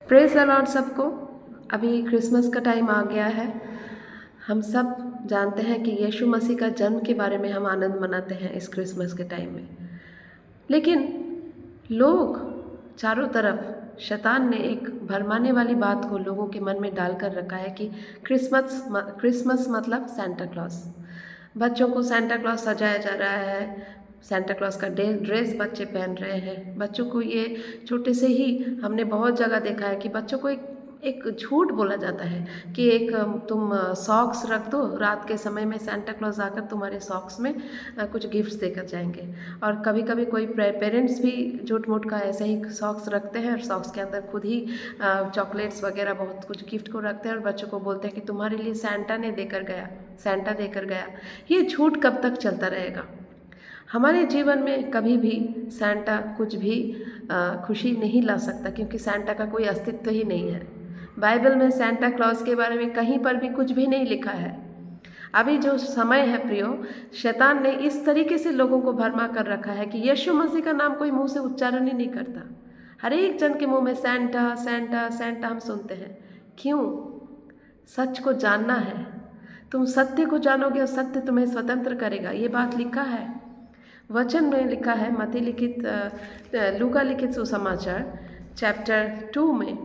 Praise the Lord सबको। अभी Christmas का टाइम आ गया है। हम सब जानते हैं कि यीशु मसीह का जन्म के बारे में हम आनंद मनाते हैं इस क्रिसमस के टाइम में। लेकिन लोग चारों तरफ शैतान ने एक भरमाने वाली बात को लोगों के मन में डालकर रखा है कि क्रिसमस मतलब सेंटा क्लॉज। बच्चों को सेंटा क्लॉज सजाया जा रहा है, सेंटा क्लॉज का ड्रेस बच्चे पहन रहे हैं। बच्चों को ये छोटे से ही हमने बहुत जगह देखा है कि बच्चों को एक झूठ बोला जाता है कि तुम सॉक्स रख दो, रात के समय में सेंटा क्लॉज आकर तुम्हारे सॉक्स में कुछ गिफ्ट्स देकर जाएंगे। और कभी कभी कोई पेरेंट्स भी झूठ मूठ का ऐसे ही सॉक्स रखते हैं और सॉक्स के अंदर खुद ही चॉकलेट्स वगैरह बहुत कुछ गिफ्ट को रखते हैं और बच्चों को बोलते हैं कि तुम्हारे लिए सेंटा देकर गया। ये झूठ कब तक चलता रहेगा? हमारे जीवन में कभी भी सेंटा कुछ भी खुशी नहीं ला सकता, क्योंकि सेंटा का कोई अस्तित्व ही नहीं है। बाइबल में सेंटा क्लॉज के बारे में कहीं पर भी कुछ भी नहीं लिखा है। अभी जो समय है प्रियो, शैतान ने इस तरीके से लोगों को भरमा कर रखा है कि यीशु मसीह का नाम कोई मुंह से उच्चारण ही नहीं करता। हर एक जन के मुंह में सेंटा सेंटा सेंटा हम सुनते हैं। क्यों? सच को जानना है। तुम सत्य को जानोगे और सत्य तुम्हें स्वतंत्र करेगा, ये बात लिखा है वचन में। लिखा है लूका लिखित सुसमाचार चैप्टर 2 में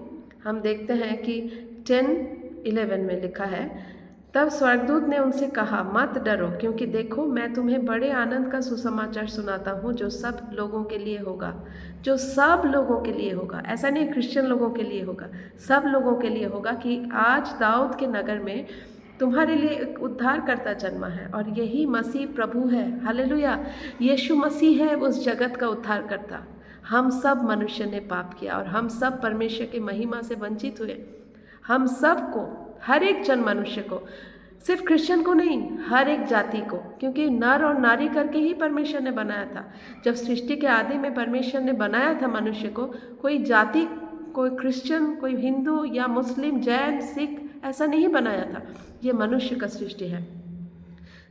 हम देखते हैं कि 10:11 में लिखा है, तब स्वर्गदूत ने उनसे कहा, मत डरो, क्योंकि देखो मैं तुम्हें बड़े आनंद का सुसमाचार सुनाता हूँ जो सब लोगों के लिए होगा। जो सब लोगों के लिए होगा, ऐसा नहीं क्रिश्चियन लोगों के लिए होगा, सब लोगों के लिए होगा कि आज दाऊद के नगर में तुम्हारे लिए एक उद्धारकर्ता जन्मा है और यही मसीह प्रभु है। हालेलुया! यीशु मसीह है उस जगत का उद्धारकर्ता। हम सब मनुष्य ने पाप किया और हम सब परमेश्वर की महिमा से वंचित हुए। हम सबको, हर एक जन मनुष्य को, सिर्फ क्रिश्चियन को नहीं, हर एक जाति को, क्योंकि नर और नारी करके ही परमेश्वर ने बनाया था। जब सृष्टि के आदि में परमेश्वर ने बनाया था मनुष्य को, कोई जाति, कोई क्रिश्चियन, कोई हिंदू या मुस्लिम, जैन, सिख ऐसा नहीं बनाया था। ये मनुष्य का सृष्टि है।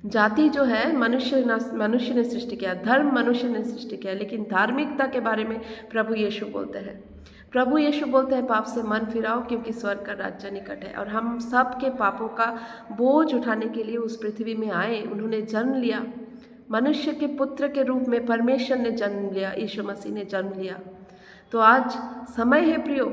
जाति जो है मनुष्य ने सृष्टि किया, धर्म मनुष्य ने सृष्टि किया, लेकिन धार्मिकता के बारे में प्रभु यीशु बोलते हैं। प्रभु यीशु बोलते हैं, पाप से मन फिराओ क्योंकि स्वर्ग का राज्य निकट है। और हम सब के पापों का बोझ उठाने के लिए उस पृथ्वी में आए। उन्होंने जन्म लिया, मनुष्य के पुत्र के रूप में परमेश्वर ने जन्म लिया, यीशु मसीह ने जन्म लिया। तो आज समय है प्रियो,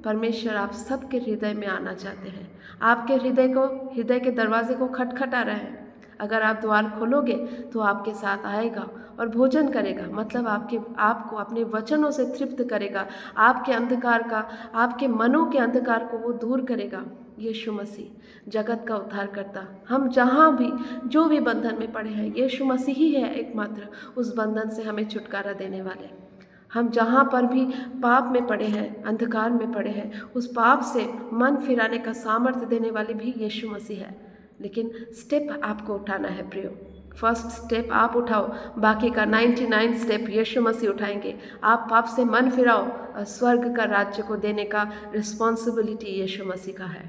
परमेश्वर आप सबके हृदय में आना चाहते हैं। आपके हृदय के दरवाजे को खटखटा रहे हैं। अगर आप द्वार खोलोगे तो आपके साथ आएगा और भोजन करेगा, मतलब आपको अपने वचनों से तृप्त करेगा। आपके अंधकार का, आपके मनों के अंधकार को वो दूर करेगा। यीशु मसीह जगत का उद्धार करता। हम जहाँ भी जो भी बंधन में पड़े हैं, यीशु मसीह ही है एकमात्र उस बंधन से हमें छुटकारा देने वाले। हम जहाँ पर भी पाप में पड़े हैं, अंधकार में पड़े हैं, उस पाप से मन फिराने का सामर्थ्य देने वाले भी यीशु मसीह है। लेकिन स्टेप आपको उठाना है प्रियो। फर्स्ट स्टेप आप उठाओ, बाकी का 99 स्टेप यीशु मसीह उठाएंगे। आप पाप से मन फिराओ और स्वर्ग का राज्य को देने का रिस्पॉन्सिबिलिटी यीशु मसीह का है।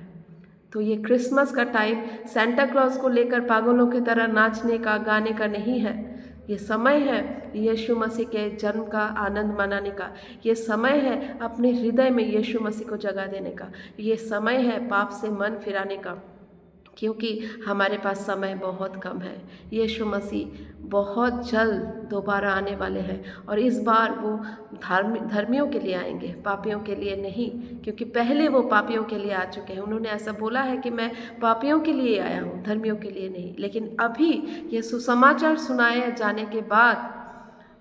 तो ये क्रिसमस का टाइम सेंटा क्लॉज को लेकर पागलों की तरह नाचने का, गाने का नहीं है। ये समय है यीशु मसीह के जन्म का आनंद मनाने का। ये समय है अपने हृदय में यीशु मसीह को जगह देने का। ये समय है पाप से मन फिराने का, क्योंकि हमारे पास समय बहुत कम है। यीशु मसीह बहुत जल्द दोबारा आने वाले हैं और इस बार वो धर्मियों के लिए आएंगे, पापियों के लिए नहीं, क्योंकि पहले वो पापियों के लिए आ चुके हैं। उन्होंने ऐसा बोला है कि मैं पापियों के लिए आया हूँ, धर्मियों के लिए नहीं। लेकिन अभी ये सुसमाचार सुनाए जाने के बाद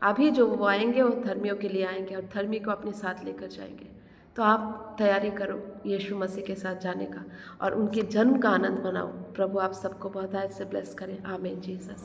अभी जो वो आएंगे वो धर्मियों के लिए आएंगे और धर्मी को अपने साथ लेकर जाएंगे। तो आप तैयारी करो यीशु मसीह के साथ जाने का और उनके जन्म का आनंद मनाओ। प्रभु आप सबको बहुत से ब्लेस करें। आमीन जीसस।